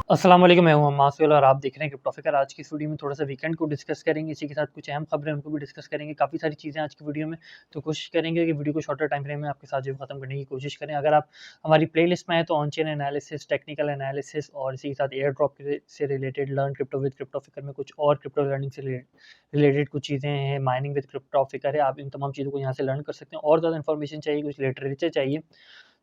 अस्सलाम वालेकुम, मैं हूं मासूल और आप देख रहे हैं क्रिप्टोफिकर। आज की इस वीडियो में थोड़ा-सा वीकेंड को डिस्कस करेंगे, इसी के साथ कुछ अहम खबरें उनको भी डिस्कस करेंगे। काफ़ी सारी चीज़ें आज की वीडियो में, तो कोशिश करेंगे कि वीडियो को शॉर्टर टाइम फ्रेम में आपके साथ जो है खत्म करने की कोशिश करें। अगर आप हमारी प्लेलिस्ट में आए तो on chain analysis, technical analysis और इसी के साथ एयर ड्रॉप से रिलेटेड लर्न क्रिप्टो विद क्रिप्टोफिकर में कुछ और क्रिप्टो लर्निंग से रिलेटेड कुछ चीज़ें हैं, माइनिंग विद क्रिप्टोफिकर है। आप इन तमाम चीज़ों को यहाँ से लर्न कर सकते हैं। और ज़्यादा इन्फॉर्मेशन चाहिए, कुछ लिटरेचर चाहिए,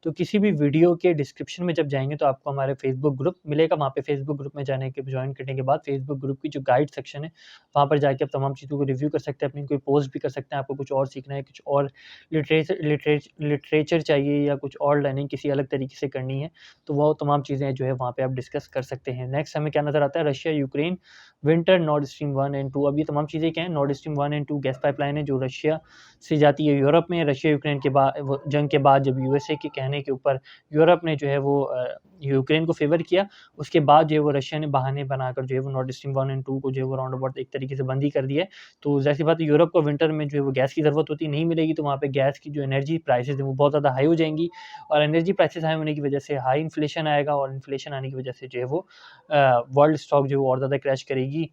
तो किसी भी वीडियो के डिस्क्रिप्शन में जब जाएँगे तो आपको हमारे फेसबुक ग्रुप मिलेगा। वहाँ पे फेसबुक ग्रुप में जाने के जॉइन करने के बाद फेसबुक ग्रुप की जो गाइड सेक्शन है, वहाँ पर जाके आप तमाम चीज़ों को रिव्यू कर सकते हैं, अपनी कोई पोस्ट भी कर सकते हैं। आपको कुछ और सीखना है, कुछ और लिटरेचर चाहिए या कुछ और लर्निंग किसी अलग तरीके से करनी है, तो वो तमाम चीज़ें जो है वहाँ पे आप डिस्कस कर सकते हैं। नेक्स्ट हमें क्या नज़र आता है, Russia, Ukraine, winter, Nord stream 1 and 2। अब ये तमाम चीज़ें क्या हैं, Nord stream 1 and 2 gas pipeline है जो रशिया से जाती है यूरोप में। रशिया यूक्रेन के बाद वो जंग के बाद जब यूएसए के कहने के ऊपर यूरोप ने जो है वो यूक्रेन को फ़ेवर किया, उसके बाद जो है वो रशिया ने बहाने बनाकर जो है वो नॉर्ड स्ट्रीम 1 एंड 2 को जो है वो राउंड अबाउट एक तरीके से बंद ही कर दिया है। तो ज़ाहिर-सी बात है, यूरोप को विंटर में जो है वो गैस की ज़रूरत होती नहीं मिलेगी, तो वहाँ पे गैस की जो एनर्जी प्राइसेज़ हैं वो बहुत ज़्यादा हाई हो जाएँगी, और एनर्जी प्राइसेज़ हाई होने की वजह से हाई इन्फ्लेशन आएगा, और इन्फ्लेशन आने की वजह से जो है वो वर्ल्ड स्टॉक जो है वो और ज़्यादा क्रैश करेगी।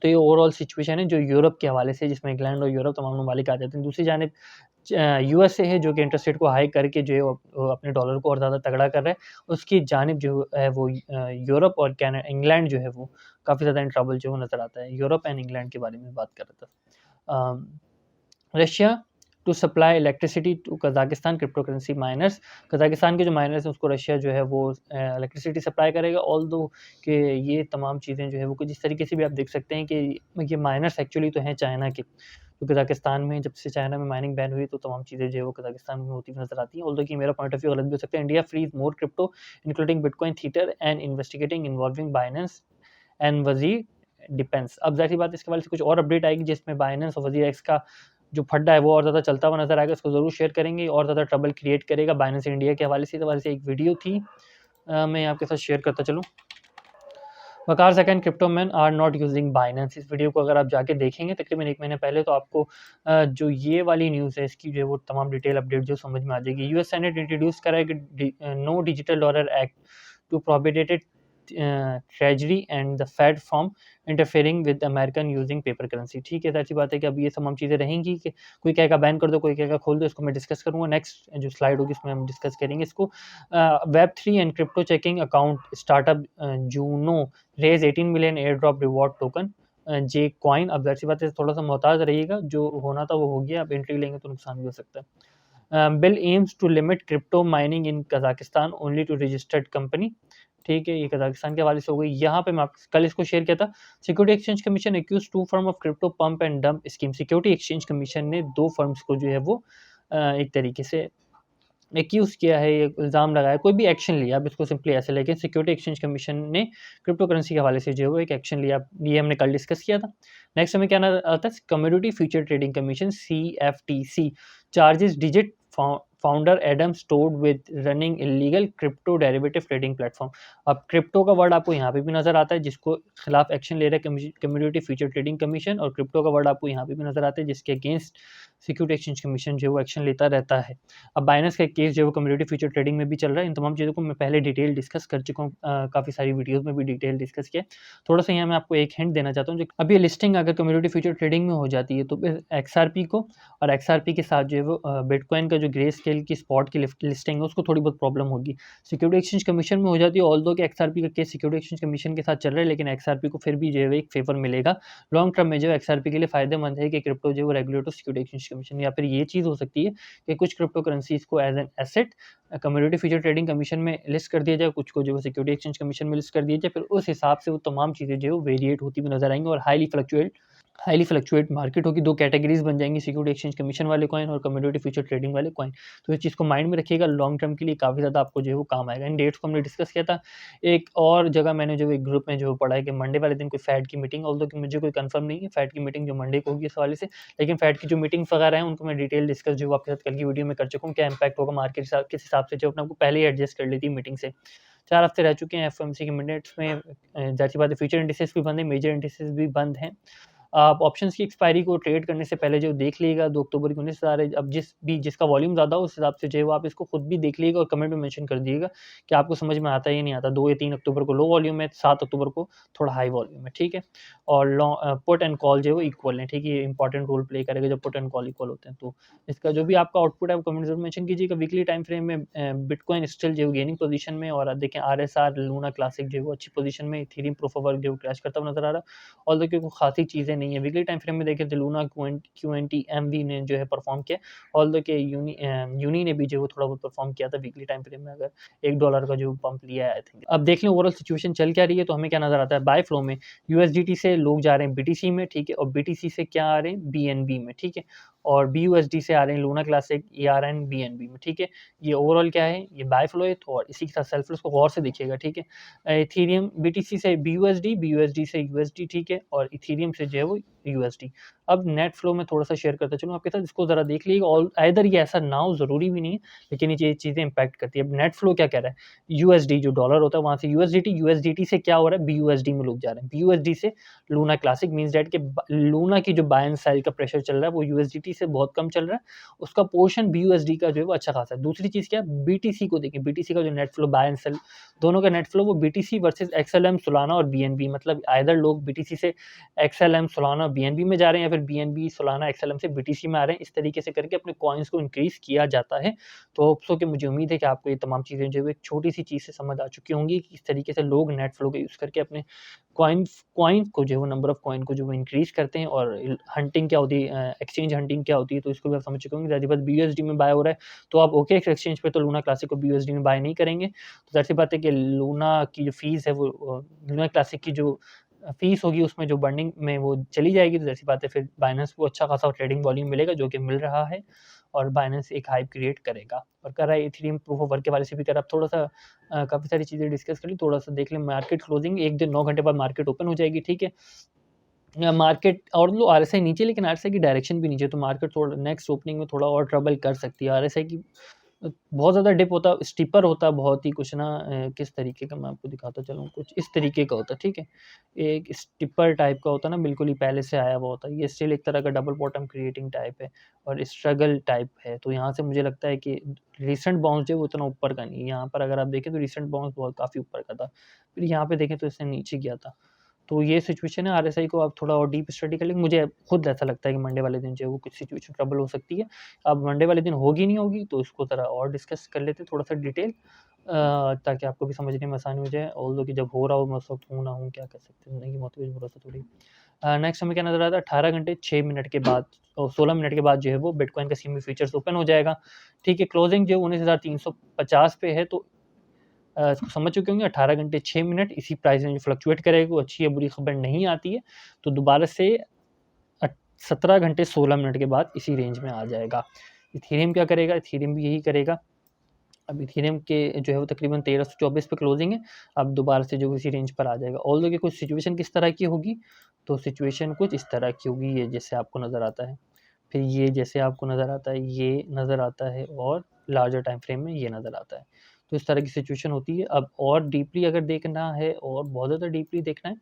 तो ये ओवरऑल सिचुएशन है जो यूरोप के हवाले से, जिसमें इंग्लैंड और यूरोप तमाम ममालिक आ जाते हैं। दूसरी जानिब यूएसए है जो कि इंटरेस्ट रेट को हाई करके जो है वो अपने डॉलर को और ज़्यादा तगड़ा कर रहा है। उसकी जानिब जो है वो यूरोप और इंग्लैंड जो है वो काफ़ी ज़्यादा इन ट्रबल जो नज़र आता है। यूरोप एंड इंग्लैंड के बारे में बात कर रहा था। Russia to supply electricity to Kazakhstan crypto currency miners. कज़ाकिस्तान के जो माइनर्स हैं उसको रशिया जो है वो इलेक्ट्रिसिटी सप्लाई करेगा। ऑल्दो कि ये तमाम चीज़ें जो है वो कुछ इस तरीके से भी आप देख सकते हैं कि ये माइनर्स एक्चुअली तो हैं चाइना के। तो कज़ाकिस्तान में जब से चाइना में माइनिंग बैन हुई तो तमाम चीज़ें जो है वो कज़ाकिस्तान में होती हुई नज़र आती हैं। ऑल्दो कि मेरा पॉइंट ऑफ व्यू गलत भी हो सकता है। India freeze more crypto including bitcoin, tether and investigating involving Binance and Wazir defence. अब ज़ाहिर-सी बात है, इसके हवाले से कुछ और अपडेट आएगी जिसमें बाइनेंस और वज़ीर एक्स का जो फड्डा है वो और ज़्यादा चलता हुआ नज़र आएगा। इसको ज़रूर शेयर करेंगे, और ज़्यादा ट्रबल क्रिएट करेगा। बाइनेंस इंडिया के हवाले से एक वीडियो थी, मैं आपके साथ शेयर करता चलूँ। Waqar second crypto man are not using Binance. इस वीडियो को अगर आप जाके देखेंगे तकरीबन 1 महीने पहले, तो आपको जो ये वाली न्यूज़ है इसकी जो है वो तमाम डिटेल अपडेट जो समझ में आ जाएगी। यूएस सेनेट इंट्रोड्यूस करा है कि no digital dollar act to prohibited treasury and the Fed from interfering with American using paper currency. ठीक है, ज़ाहिर-सी बात है कि अब ये तमाम चीज़ें रहेंगी कि कोई कहेगा बैन कर दो, कोई कहेगा खोल दो। इसको मैं डिस्कस करूँगा। नेक्स्ट जो स्लाइड होगी इसमें हम डिस्कस करेंगे इसको। Web 3 and crypto checking account startup Juno raise 18 million airdrop reward token J coin. अब ज़ाहिर-सी बात है, थोड़ा-सा मोहताज़ रहिएगा, जो होना था वो हो गया, अब एंट्री लेंगे तो नुकसान भी हो सकता है। Bill aims to limit crypto mining in Kazakhstan only to registered company. ठीक है, ये कज़ाकिस्तान के हवाले से हो गई। यहाँ पे मैं कल इसको शेयर किया था। Security exchange commission accuse 2 firm of crypto pump and dump scheme. Security exchange commission ने 2 फर्म्स को जो है वो एक तरीके से एक्यूज़ किया है, ये इल्ज़ाम लगाया, कोई भी एक्शन लिया, आप इसको सिंपली ऐसे लेके सिक्योरिटी एक्सचेंज कमीशन ने क्रिप्टो करेंसी के हवाले से जो है वो एक एक्शन लिया। ये हमने कल डिस्कस किया था। नेक्स्ट हमें क्या ना आता है, commodity future trading commission CFTC charges digit founder Adam stored with running illegal crypto derivative trading platform. अब क्रिप्टो का वर्ड आपको यहाँ पे भी नज़र आता है, जिसको खिलाफ एक्शन ले रहा है कम्युनिटी फ्यूचर ट्रेडिंग कमीशन, और क्रिप्टो का वर्ड आपको यहाँ पे भी नज़र आता है जिसके अगेंस्ट सिक्योरिटी एक्सचेंज कमीशन जो है वो एक्शन लेता रहता है। अब बाइनेंस का केस जो है वो कम्युनिटी फ्यूचर ट्रेडिंग में भी चल रहा है। इन तमाम चीज़ों को मैं पहले डिटेल डिस्कस कर चुका हूँ, काफ़ी सारी वीडियोज़ में भी डिटेल डिस्कस किया है। थोड़ा-सा यहाँ मैं आपको एक हिंट देना चाहता हूँ, जो अब ये लिस्टिंग अगर कम्युनिटी फ्यूचर ट्रेडिंग में हो जाती है तो फिर एक्सआरपी को, और एक्सआरपी के साथ जो है वो बिटकॉइन का जो ग्रे स्केल की स्पॉट की लिस्टिंग है उसको थोड़ी बहुत प्रॉब्लम होगी। सिक्योरिटी एक्सचेंज कमीशन में हो जाती है, ऑल्दो कि एक्सआरपी का केस सिक्योरिटी एक्सचेंज कमीशन के साथ चल रहा है, लेकिन एक्सआरपी को फिर भी जो है एक फेवर मिलेगा। लॉन्ग टर्म में जो एक्सआरपी के लिए फ़ायदेमंद है कि क्रिप्टो जो है वो रेगुलेटर सिक्योरिटी एक्सचेंज कमीशन, या फिर ये चीज़ हो सकती है कि कुछ क्रिप्टो करेंसीज़ को as an asset commodity future trading commission में लिस्ट कर दिया जाए, कुछ को जो है सिक्योरिटी एक्सचेंज कमीशन में लिस्ट कर दिया जाए, फिर उस हिसाब से वो तमाम चीज़ें जो है वो वेरिएट होती हुई नज़र आएँगी, और हाईली फ्लक्चुएट मार्केट होगी। 2 कैटेगरीज़ बन जाएँगी, सिक्योरिटी एक्सचेंज कमीशन वाले कॉइन और कमोडिटी फ्यूचर ट्रेडिंग वाले कॉइन। तो इस चीज़ को माइंड में रखिएगा, लॉन्ग टर्म के लिए काफ़ी ज़्यादा आपको जो है वो काम आएगा। इन डेट्स को हमने डिस्कस किया था। एक और जगह मैंने जो एक ग्रुप में जो पढ़ा है कि मंडे वाले दिन कोई फेड की मीटिंग, ऑल्दो कि मुझे कोई कन्फर्म नहीं है फेड की मीटिंग जो मंडे को होगी इस हवाले से, लेकिन फेड की जो मीटिंग्स वगैरह हैं उनको मैं डिटेल डिस्कस जो आपके साथ कल की वीडियो में कर चुका हूँ। क्या इम्पैक्ट होगा मार्केट किस हिसाब से जो अपने आपको पहले ही एडजस्ट कर ली थी मीटिंग से। 4 हफ्ते रह चुके हैं एफओएमसी के मिनट्स में, ज़ाहिर-सी बात है फ्यूचर इंडिसेस भी बंद हैं, मेजर इंडिसेस भी बंद हैं। आप ऑप्शंस की एक्सपायरी को ट्रेड करने से पहले जो देख लीजिएगा 2 अक्टूबर की 19,000 है। अब जिसका वॉल्यूम ज़्यादा हो उस हिसाब से जो है वो आप इसको खुद भी देख लीजिएगा और कमेंट में मेंशन कर दीजिएगा कि आपको समझ में आता है या नहीं आता। 2 या 3 अक्टूबर को लो वॉल्यूम है, 7 अक्टूबर को थोड़ा हाई वॉल्यूम है, ठीक है? और पुट एंड कॉल जो है वो इक्वल है, ठीक है? ये इंपॉर्टेंट रोल प्ले करेगा जब पुट एंड कॉल इक्वल होते हैं। तो इसका जो भी आपका आउटपुट है वो कमेंट ज़रूर मेंशन कीजिएगा। वीकली टाइम फ्रेम में बिटकॉइन स्टिल जो है गेनिंग पोजीशन में, और देखें आरएसआर लूना क्लासिक जो है वो अच्छी पोजीशन में, इथेरियम प्रूफ ऑफ वर्क जो क्रैश करता हुआ नज़र आ रहा है। ऑल्दो कि कोई खासी चीज़ें नहीं है। वीकली टाइम फ्रेम में देखें तो लूना क्यूएनटी एमवी ने जो है परफॉर्म किया, ऑल्दो कि यूनी ने भी जो है थोड़ा बहुत परफॉर्म किया था वीकली टाइम फ्रेम में, अगर $1 का जो पंप लिया है आई थिंक। अब देख लें ओवरऑल सिचुएशन चल क्या रही है, तो हमें क्या नज़र आता है, बाय फ्लो में यूएसडीटी से लोग जा रहे हैं बीटीसी में, ठीक है? और बीटीसी से क्या आ रहे हैं, बीएनबी में, ठीक है? और बीयूएसडी से आ रहे हैं लूना क्लासिक, ईआरएन, बीएनबी में, ठीक है? ये ओवरऑल क्या है, ये बाय फ्लो है। तो और इसी के साथ सेल फ्लो को गौर से देखिएगा, ठीक है? इथेरियम बीटीसी से बीयूएसडी, बीयूएसडी से यूएसडी, ठीक है? और इथेरियम से जो है वो यूएसडी। अब नेट फ्लो में थोड़ा सा शेयर करता चलूँ आपके साथ, इसको ज़रा देख लीजिएगा। ऑल आइदर ये ऐसा ना हो, ज़रूरी भी नहीं है, लेकिन ये चीज़ें इम्पैक्ट करती है। अब नेट फ्लो क्या कह रहा है, यूएसडी जो डॉलर होता है वहाँ से यूएसडीटी, यूएसडीटी से क्या हो रहा है, बीयूएसडी में लोग जा रहे हैं। बीयूएसडी से लूना क्लासिक मीन्स दैट कि लूना की जो बाय एंड सेल का प्रेशर चल रहा है वो यूएसडीटी से बहुत कम चल रहा है, उसका पोर्शन बीयूएसडी का जो है वो अच्छा खासा है। दूसरी चीज़ क्या है, बीटीसी को देखें, बीटीसी का जो net flow buy and sell दोनों का नेट फ्लो वो बीटीसी वर्सेस एक्सएलएम, सोलाना और बीएनबी, मतलब आइदर लोग बीटीसी से एक्सएलएम, सोलाना और बीएनबी में जा रहे हैं, या फिर बीएनबी, सोलाना, एक्सएलएम से बीटीसी में आ रहे हैं। इस तरीके से करके अपने कॉइन्स को इंक्रीज किया जाता है। तो होप सो कि मुझे उम्मीद है कि आपको ये तमाम चीज़ें जो है एक छोटी सी चीज़ से समझ आ चुकी होंगी कि इस तरीके से लोग नेट फ्लो का यूज़ करके अपने कॉइन को जो है वो नंबर ऑफ कॉइन को जो वो इंक्रीज करते हैं। और हंटिंग क्या होती है, एक्सचेंज हंटिंग क्या होती है, तो इसको भी आप समझ चुके होंगे। ज़ाहिर बात बीयूएसडी में बाय हो रहा है, तो आप ओकेएक्स एक्सचेंज पे तो लूना क्लासिक को बीयूएसडी में बाय नहीं करेंगे। तो ज़ाहिर सी बात है कि लूना की जो फीस है वो लूना क्लासिक की जो फीस होगी उसमें जो बर्निंग में वो चली जाएगी, तो ज़ाहिर सी बात है फिर बाइनेंस को अच्छा खासा ट्रेडिंग वॉल्यूम मिलेगा, जो कि मिल रहा है, और बाइनेंस एक हाइप क्रिएट करेगा। और कर रहा है इथेरियम प्रूफ ऑफ वर्क के बारे से भी कर आप थोड़ा सा काफ़ी सारी चीज़ें डिस्कस कर ली, थोड़ा सा देख लें। मार्केट क्लोजिंग 1 दिन 9 घंटे बाद मार्केट ओपन हो जाएगी, ठीक है? मार्केट और लो आरएसआई नीचे, लेकिन आरएसआई की डायरेक्शन भी नीचे, तो मार्केट थोड़ा नेक्स्ट ओपनिंग में थोड़ा और ट्रबल कर सकती है। आरएसआई की बहुत ज़्यादा डिप होता है, स्टीपर होता है बहुत ही, कुछ ना किस तरीके का मैं आपको दिखाता चलूँ, कुछ इस तरीके का होता है, ठीक है? एक स्टीपर टाइप का होता है ना, बिल्कुल ही पहले से आया हुआ होता है। ये स्टिल एक तरह का डबल बॉटम क्रिएटिंग टाइप है और स्ट्रगल टाइप है। तो यहाँ से मुझे लगता है कि रीसेंट बाउंस जो है वो उतना ऊपर का नहीं है। यहाँ पर अगर आप देखें तो रीसेंट बाउंस बहुत काफ़ी ऊपर का था। फिर यहाँ पे देखें तो इससे नीचे गया था। तो ये सिचुएशन है, आरएसआई को आप थोड़ा और डीप स्टडी कर लेंगे। मुझे खुद ऐसा लगता है कि मंडे वाले दिन जो है वो कुछ सिचुएशन ट्रबल हो सकती है। अब मंडे वाले दिन होगी नहीं होगी, तो इसको ज़रा और डिस्कस कर लेते हैं थोड़ा-सा डिटेल, ताकि आपको भी समझने में आसानी हो जाए। ऑल्दो कि जब हो रहा हो मैं उस वक़्त हूँ ना हूँ, क्या कर सकते हैं, ज़िंदगी की मौत पे भरोसा थोड़ी। नेक्स्ट हमें क्या नज़र आता है, 18 घंटे 6 मिनट के बाद और 16 मिनट के बाद जो है वो बिटकॉइन का सीएमए फ्यूचर्स ओपन हो जाएगा, ठीक है? क्लोजिंग जो 19,350 पे है, तो इसको समझ चुके होंगे। 18 घंटे 6 मिनट इसी प्राइस रेंज में फ्लक्चुएट करेगा, वो अच्छी या बुरी खबर नहीं आती है, तो दोबारा से 17 घंटे 16 मिनट के बाद इसी रेंज में आ जाएगा। इथेरियम क्या करेगा, इथेरियम भी यही करेगा। अब इथेरियम के जो है वो तकरीबन 1324 पे क्लोजिंग है, अब दोबारा से जो इसी रेंज पर आ जाएगा। ऑल्दो कि कुछ सिचुएशन किस तरह की होगी, तो सिचुएशन कुछ इस तरह की होगी, ये जैसे आपको नज़र आता है, फिर ये जैसे आपको नज़र आता है, ये नज़र आता है, और लार्जर टाइम फ्रेम में ये नज़र आता है। तो इस तरह की सिचुएशन होती है। अब और डीपली अगर देखना है और बहुत ज़्यादा डीपली देखना है,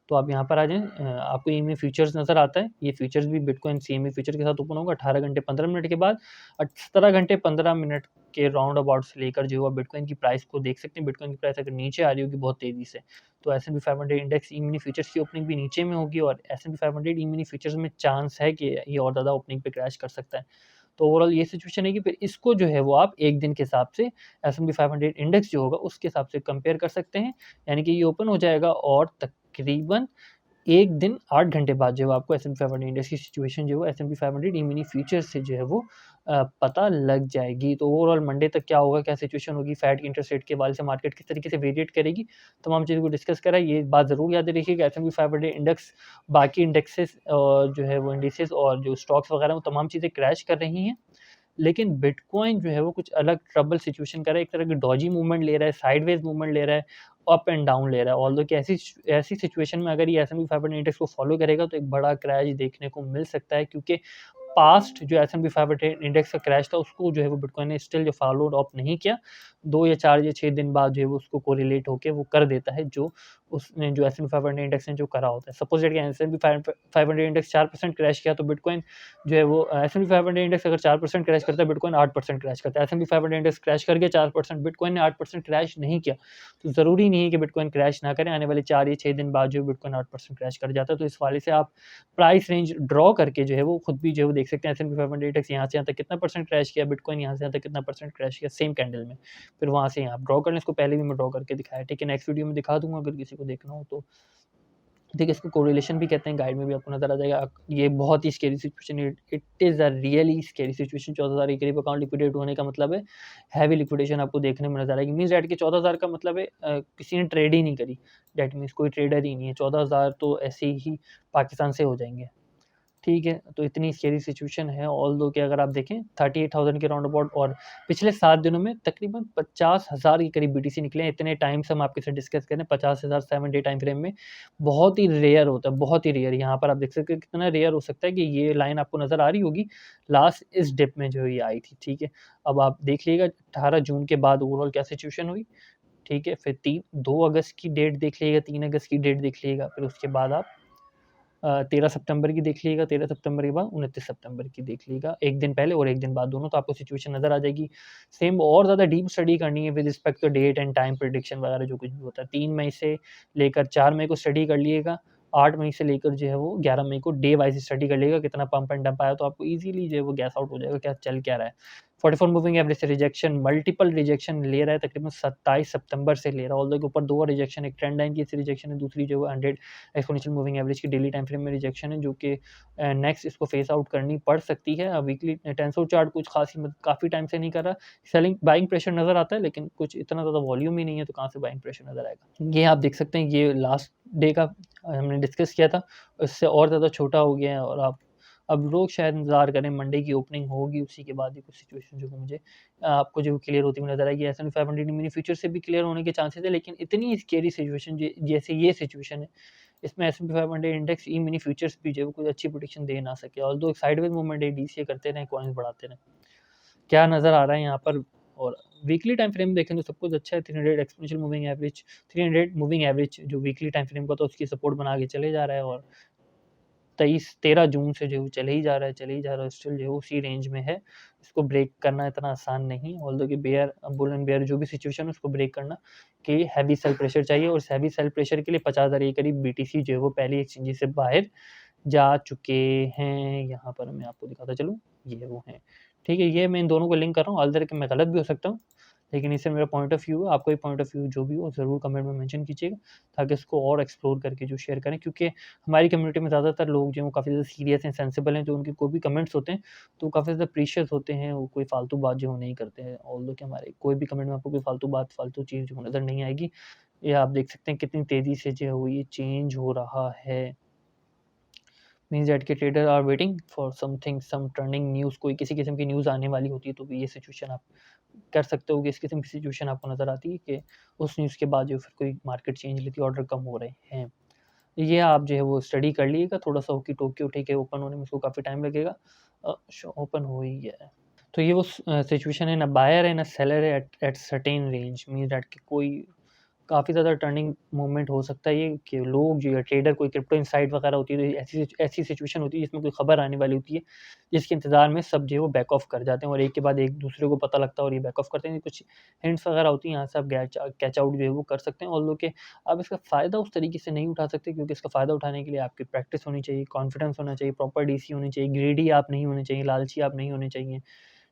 तो आप यहाँ पर आ जाएँ। आपको ईएमए फ्यूचर्स नज़र आता है, ये फ्यूचर्स भी बिटकॉइन सीएमए फ्यूचर के साथ ओपन होगा 18 घंटे 15 मिनट के बाद। 17 घंटे 15 मिनट के राउंड अबाउट से लेकर जो है बिटकॉइन की प्राइस को देख सकते हैं। बिटकॉइन की प्राइस अगर नीचे आ रही होगी बहुत तेज़ी से, तो एस&पी 500 इंडेक्स ई-मिनी फ्यूचर्स की ओपनिंग भी नीचे में होगी, और एस&पी 500 ई-मिनी फ्यूचर्स में चांस है कि ये और ज़्यादा ओपनिंग पे क्रैश कर सकता है। तो ओवरऑल ये सिचुएशन है कि फिर इसको जो है वो आप एक दिन के हिसाब से एस&पी 500 इंडेक्स जो होगा उसके हिसाब से कंपेयर कर सकते हैं। यानी कि ये ओपन हो जाएगा और तकरीबन 1 दिन 8 घंटे बाद जो है आपको एस&पी 500 इंडेक्स की सिचुएशन जो है एस&पी 500 ई-मिनी फ्यूचर्स से जो है वो पता लग जाएगी। तो ओवरऑल मंडे तक क्या होगा, क्या सिचुएशन होगी, फेड की इंटरेस्ट रेट के हवाले से मार्केट किस तरीके से वेरिएट करेगी, तमाम चीज़ों को डिस्कस करा। ये बात ज़रूर याद रखिएगा, एस&पी 500 इंडेक्स बाकी इंडेक्सेस जो है वो इंडिसेस और जो स्टॉक्स वगैरह वो तमाम चीज़ें क्रैश कर रही हैं, लेकिन बिटकॉइन जो है वो कुछ अलग ट्रबल सिचुएशन कर रहा है, एक तरह की डॉजी मूवमेंट ले रहा है, साइडवेज मूवमेंट ले रहा है, अप एंड डाउन ले रहा है। ऑल्दो कि ऐसी सिचुएशन में अगर ये एस&पी 500 इंडेक्स को फॉलो करेगा तो एक बड़ा क्रैश देखने को मिल सकता है, क्योंकि पास्ट जो एस&पी 500 इंडेक्स का क्रैश था उसको जो है वो बिटकॉइन ने स्टिल जो फॉलो अप नहीं किया। 2 या 4 या 6 दिन बाद जो है वो उसको कोरिलेट होके वो कर देता है जो उसने जो S&P 500 इंडेक्स ने जो करा होता है। सपोज़ दैट कि S&P 500 इंडेक्स 4% क्रैश किया तो बिटकॉइन जो है वो S&P 500 इंडेक्स अगर 4% क्रैश करता है, बिटकॉइन 8% क्रैश करता है। S&P 500 इंडेक्स क्रैश कर गया 4%, बिटकॉइन ने 8% क्रैश नहीं किया, तो ज़रूरी नहीं है कि बिटकॉइन क्रैश ना करे। आने वाले 4 या 6 दिन बाद जो बिटकॉइन 8% क्रैश कर जाता है। तो इस हवाले से आप प्राइस रेंज ड्रॉ करके जो है वो खुद भी जो है वो देख सकते हैं S&P 500 इंडेक्स यहाँ से यहाँ तक कितना परसेंट क्रैश किया, बिटकॉइन यहाँ से यहाँ तक कितना परसेंट क्रैश किया सेम कैंडल में। फिर वहाँ से आप ड्रॉ कर लें। इसको पहले भी मैं ड्रॉ करके दिखाया, ठीक है। नेक्स्ट वीडियो में दिखा दूँगा अगर किसी को देखना हो तो। देखिए, इसको कोरिलेशन भी कहते हैं, गाइड में भी आपको नज़र आ जाएगा। ये बहुत ही स्केरी सिचुएशन है, it is a really scary situation. 14,000 के करीब अकाउंट लिक्विडेट होने का मतलब है हैवी लिक्विडेशन आपको देखने में नज़र आएगी। मीन्स दैट कि 14,000 का मतलब है किसी ने ट्रेड ही नहीं करी, दैट मीन्स कोई ट्रेडर ही नहीं है। 14,000 तो ऐसे ही पाकिस्तान से हो जाएँगे, ठीक है। तो इतनी स्केरी सिचुएशन है। ऑल्दो कि अगर आप देखें 38,000 के राउंड अबाउट, और पिछले 7 दिनों में तकरीबन 50,000 के करीब बीटीसी निकले हैं। इतने टाइम से हम आपके साथ डिस्कस करें 50,000 7 डे टाइम फ्रेम में बहुत ही रेयर होता है, बहुत ही रेयर। यहाँ पर आप देख सकते हैं कितना रेयर हो सकता है कि ये लाइन आपको नज़र आ रही होगी लास्ट इस डिप में जो ये आई थी, ठीक है। अब आप देख लीजिएगा 18 जून के बाद ओवरऑल क्या सिचुएशन हुई, ठीक है। फिर 2 अगस्त की डेट देख लीजिएगा, 3 अगस्त की डेट देख लीजिएगा, फिर उसके बाद आप 13 सितंबर की देख लीजिएगा, 13 सितंबर के बाद 29 सितंबर की देख लीजिएगा, एक दिन पहले और एक दिन बाद दोनों, तो आपको सिचुएशन नज़र आ जाएगी। सेम और ज़्यादा डीप स्टडी करनी है with respect to date and time prediction वगैरह जो कुछ भी होता है, 3 मई से लेकर 4 मई को स्टडी कर लीजिएगा, 8 मई से लेकर जो है वो 11 मई को डे वाइज स्टडी कर लीजिएगा कितना पंप एंड डंप आया, तो आपको ईजिली जो है वो गैस आउट हो जाएगा क्या चल क्या रहा है। 44 मूविंग एवरेज से रिजेक्शन, मल्टीपल रिजेक्शन ले रहा है, तकरीबन 27 सितंबर से ले रहा है। ऑल्दो के ऊपर 2 रिजेक्शन, एक ट्रेंड लाइन की रिजेक्शन है, दूसरी जो है 100 एक्सपोनेंशियल मूविंग एवरेज की डेली टाइम फ्रेम में रिजेक्शन है, जो कि नेक्स्ट इसको फेस आउट करनी पड़ सकती है। वीकली टेंसर चार्ट कुछ खासी काफ़ी टाइम से नहीं कर रहा, सेलिंग बाइंग प्रेशर नज़र आता है, लेकिन कुछ इतना ज़्यादा वॉल्यूम ही नहीं है, तो कहाँ से बाइंग प्रेशर नज़र आएगा। ये आप देख सकते हैं, ये लास्ट डे का हमने डिस्कस किया था, इससे और ज़्यादा छोटा हो गया है। और आप अब लोग शायद इंतज़ार करें मंडे की ओपनिंग होगी, उसी के बाद ही कुछ सिचुएशन जो मुझे आपको जो क्लियर होती हुई नज़र आएगी। S&P 500 मिनी फ्यूचर से भी क्लियर होने के चांसेस है, लेकिन इतनी स्केरी सिचुएशन जैसे ये सिचुएशन है, इसमें S&P 500 इंडेक्स ई मिनी फ्यूचर्स भी जो है कोई अच्छी प्रेडिक्शन दे ना सके। ऑल्दो एक साइडवेज मूवमेंट है, डीसीए करते रहें, कॉइन्स बढ़ाते रहें। क्या नज़र आ रहा है यहाँ पर, और वीकली टाइम फ्रेम देखें तो सब कुछ अच्छा है। 300 exponential moving average, 300 moving average जो वीकली टाइम फ्रेम का था उसकी सपोर्ट बना के चले जा रहा है, और 13 जून से जो चले ही जा रहा है, स्टिल जो है उसी रेंज में है। इसको ब्रेक करना इतना आसान नहीं है, ऑल्दो कि बुल एंड बेयर जो भी सिचुएशन है उसको ब्रेक करना कि हैवी सेल प्रेशर चाहिए, और इस हैवी सेल प्रेशर के लिए 50,000 के करीब बीटीसी जो है वो पहले एक्सचेंज से बाहर जा चुके हैं। यहाँ पर मैं आपको दिखाता चलूँ, ये वो हैं, ठीक है। ये मैं इन दोनों को लिंक कर रहा हूँ, ऑल्दो कि मैं गलत भी हो सकता हूँ, लेकिन इससे मेरा पॉइंट ऑफ व्यू है। आपका भी पॉइंट ऑफ व्यू जो भी हो ज़रूर कमेंट में मेंशन कीजिएगा, ताकि इसको और एक्सप्लोर करके जो शेयर करें, क्योंकि हमारी कम्युनिटी में ज़्यादातर लोग जो हैं वो काफ़ी ज़्यादा सीरियस हैं, सेंसिबल हैं, जो उनके कोई भी कमेंट्स होते हैं तो काफ़ी ज़्यादा प्रीशियस होते हैं, वो कोई फालतू बात जो नहीं करते हैं। ऑल्दो कि हमारे कोई भी कमेंट में आपको कोई फालतू बात, फालतू चीज़ जो नज़र नहीं आएगी। ये आप देख सकते हैं कितनी तेज़ी से जो है वो ये चेंज हो रहा है। मीन्स दैट के trader are waiting for something, some turning news, कोई किसी किस्म की न्यूज़ आने वाली होती है, तो ये सिचुएशन आप कर सकते हो कि इस किस्म की सिचुएशन आपको नज़र आती है कि उस न्यूज़ के बाद जो फिर कोई मार्केट चेंज लेती है, ऑर्डर कम हो रहे हैं। ये आप जो है वो स्टडी कर लीजिएगा थोड़ा-सा, कि टोक्यो ठीक है ओपन होने में उसको काफ़ी टाइम लगेगा। ओपन हो ही गया है। तो ये वो सिचुएशन है, ना बायर है ना सेलर है at certain range, means that कि कोई काफ़ी ज़्यादा टर्निंग मोमेंट हो सकता है ये, कि लोग जो है ट्रेडर, कोई क्रिप्टो इनसाइड वगैरह होती है, तो ऐसी सिचुएशन होती है जिसमें कोई खबर आने वाली होती है, जिसके इंतज़ार में सब जो है वो बैक ऑफ कर जाते हैं, और एक के बाद एक दूसरे को पता लगता है और ये बैक ऑफ करते हैं। कुछ हिंट्स वगैरह होती हैं, यहाँ से आप कैच आउट जो है वो कर सकते हैं, और लोग के आप इसका फ़ायदा उस तरीके से नहीं उठा सकते, क्योंकि इसका फ़ायदा उठाने के लिए आपकी प्रैक्टिस होनी चाहिए, कॉन्फिडेंस होना चाहिए, प्रॉपर डीसी होनी चाहिए, ग्रीडी आप नहीं होने चाहिए, लालची आप नहीं होने चाहिए।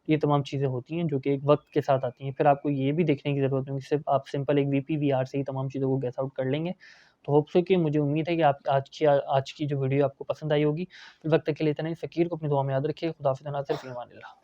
ये तमाम चीज़ें होती हैं जो कि एक वक़्त के साथ आती हैं। फिर आपको ये भी देखने की ज़रूरत नहीं, सिर्फ़ आप सिंपल एक वीपीवीआर से ही तमाम चीज़ों को गेस आउट कर लेंगे। तो होप सो कि मुझे उम्मीद है कि आप आज की जो वीडियो आपको पसंद आई होगी। फिर वक़्त तक के लिए इतना ही। फ़कीर को अपनी दुआ में याद रखिए। खुदा हाफ़िज़, नासिर फ़ी अमानिल्लाह।